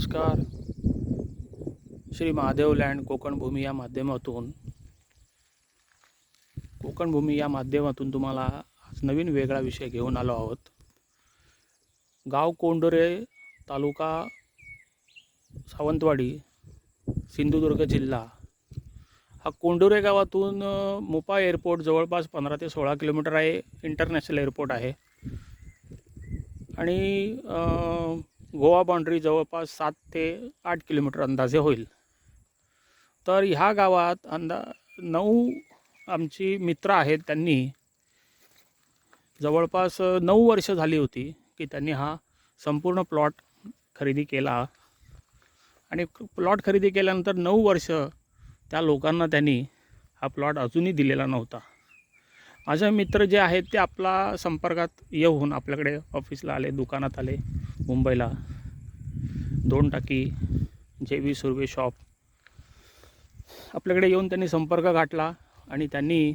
नमस्कार. श्री महादेव लँड कोकणभूमी या माध्यमातून तुम्हाला आज नवीन वेगळा विषय घेऊन आलो आहोत. गाव कोंडोरे, तालुका सावंतवाडी, सिंधुदुर्ग जिल्हा. हा कोंडोरे गावातून मोपा एअरपोर्ट जवळपास 15 ते 16 किलोमीटर आहे. इंटरनॅशनल एअरपोर्ट आहे. आणि गोवा बाउंड्री जवळपास 7 ते 8 किलोमीटर अंदाजे होईल. तर ह्या गावात 9 आमची मित्र आहेत. त्यांनी जवळपास 9 वर्ष झाली होती की त्यांनी हा संपूर्ण प्लॉट खरेदी केला. आणि प्लॉट खरेदी केल्यानंतर 9 वर्ष त्या लोकांना त्यांनी हा प्लॉट अजूनही दिलेला नव्हता. माझे मित्र जे आहेत ते आपला संपर्कात येऊन आपल्याकडे ऑफिसला आले, दुकानात आले, मुंबईला 2 टाकी JV सुर्वे शॉप आपल्याकडे येऊन त्यांनी संपर्क गाठला. आणि त्यांनी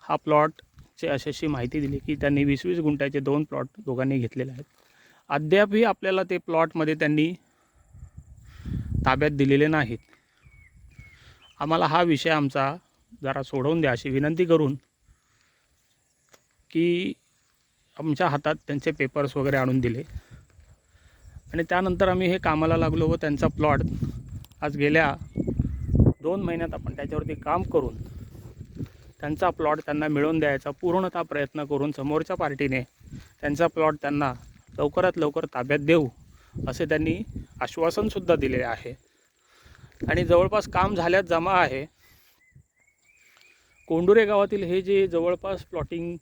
हा प्लॉटची अशी माहिती दिली की त्यांनी 20-20 गुंठ्याचे 2 प्लॉट दोघांनी घेतलेले आहेत. अद्यापही आपल्याला ते प्लॉटमध्ये त्यांनी ताब्यात दिलेले नाहीत. आम्हाला हा विषय आमचा जरा सोडवून द्या अशी विनंती करून की आमच्या हातात त्यांचे पेपर्स वगैरे आणून दिले. आणि त्यानंतर आम्ही हे कामाला लागलो व त्यांचा प्लॉट आज गेल्या 2 महिन्यात आपण त्याच्यावरती काम करून त्यांचा प्लॉट त्यांना मिळवून द्यायचा पूर्णतः प्रयत्न करून समोरच्या पार्टीने त्यांचा प्लॉट त्यांना लवकरात लवकर ताब्यात देऊ असे त्यांनी आश्वासनसुद्धा दिले आहे. आणि जवळपास काम झाल्यात जमा आहे. कोंडोरे गावातील हे जे जवळपास प्लॉटिंग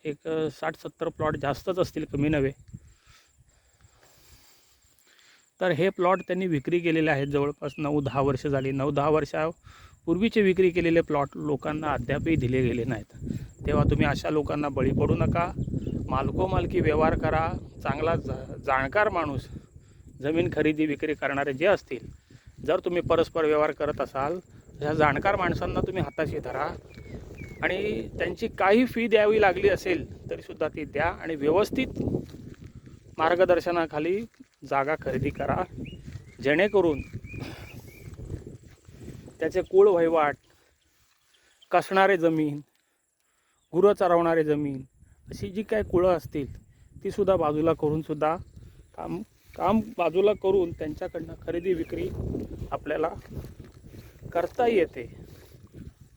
एक 60-70 प्लॉट जास्तच असतील, कमी नव्हे. तर हे प्लॉट त्यांनी विक्री केलेले आहेत. जवळपास 9-10 वर्ष झाली. 9-10 वर्षापूर्वीचे विक्री केलेले प्लॉट लोकांना अद्यापही दिले गेले नाहीत. तेव्हा तुम्ही अशा लोकांना बळी पडू नका. मालकोमालकी व्यवहार करा. चांगला जाणकार माणूस, जमीन खरेदी विक्री करणारे जे असतील, जर तुम्ही परस्पर व्यवहार करत असाल अशा जाणकार माणसांना तुम्ही हाताशी धरा. आणि त्यांची काही फी द्यावी लागली असेल तरीसुद्धा ती द्या. आणि व्यवस्थित मार्गदर्शनाखाली जागा खरेदी करा, जेणेकरून त्याचे कुळ वहिवाट, कसणारे जमीन, गुरं चरवणारे जमीन अशी जी काही कुळं असतील तीसुद्धा बाजूला करूनसुद्धा काम बाजूला करून त्यांच्याकडनं खरेदी विक्री आपल्याला करता येते.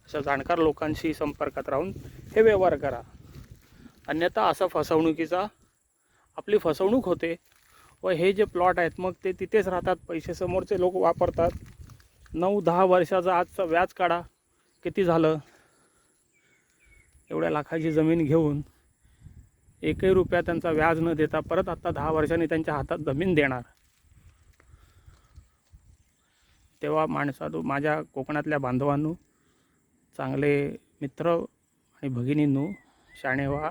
अशा जाणकार लोकांशी संपर्कात राहून हे व्यवहार करा. अन्यथा असं आपली फसवणूक होते व हे जे प्लॉट आहेत मग ते तिथेच राहतात. पैसे समोरचे लोक वापरतात. 9-10 वर्षाचं आजचं व्याज काढा, किती झालं? एवढ्या लाखाची जमीन घेऊन 1 रुपया त्यांचा व्याज न देता परत आता 10 वर्षांनी त्यांच्या हातात जमीन देणार. तेव्हा माझ्या कोकणातल्या बांधवांनो, चांगले मित्र आणि भगिनींनो, शाणे व्हा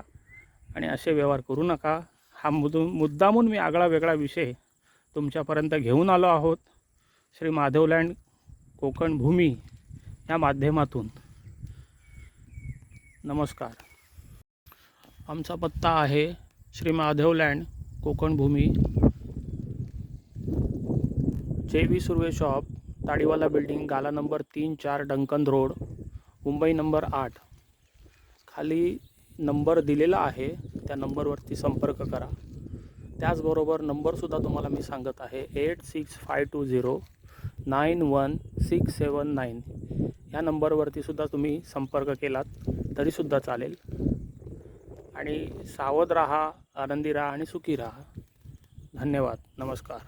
आणि असे व्यवहार करू नका. हा मुद्दामून मी आगळा वेगळा विषय तुमच्यापर्यंत घेऊन आलो आहोत. श्री महादेव लँड कोकणभूमी या माध्यमातून. नमस्कार. आमचा पत्ता आहे Shri Mahadev land Konkanbhoomi, JV Surve shop, Tadiwala building, गाला number 3-4, Duncan road, Mumbai number 8. खाली नंबर दिलेला आहे, त्या नंबरवरती संपर्क करा. त्याचबरोबर नंबरसुद्धा तुम्हाला मी सांगत आहे 8652091679. ह्या नंबरवरती सुद्धा तुम्ही संपर्क केलात तरीसुद्धा चालेल. आणि सावध राहा, आनंदी राहा आणि सुखी राहा. धन्यवाद. नमस्कार.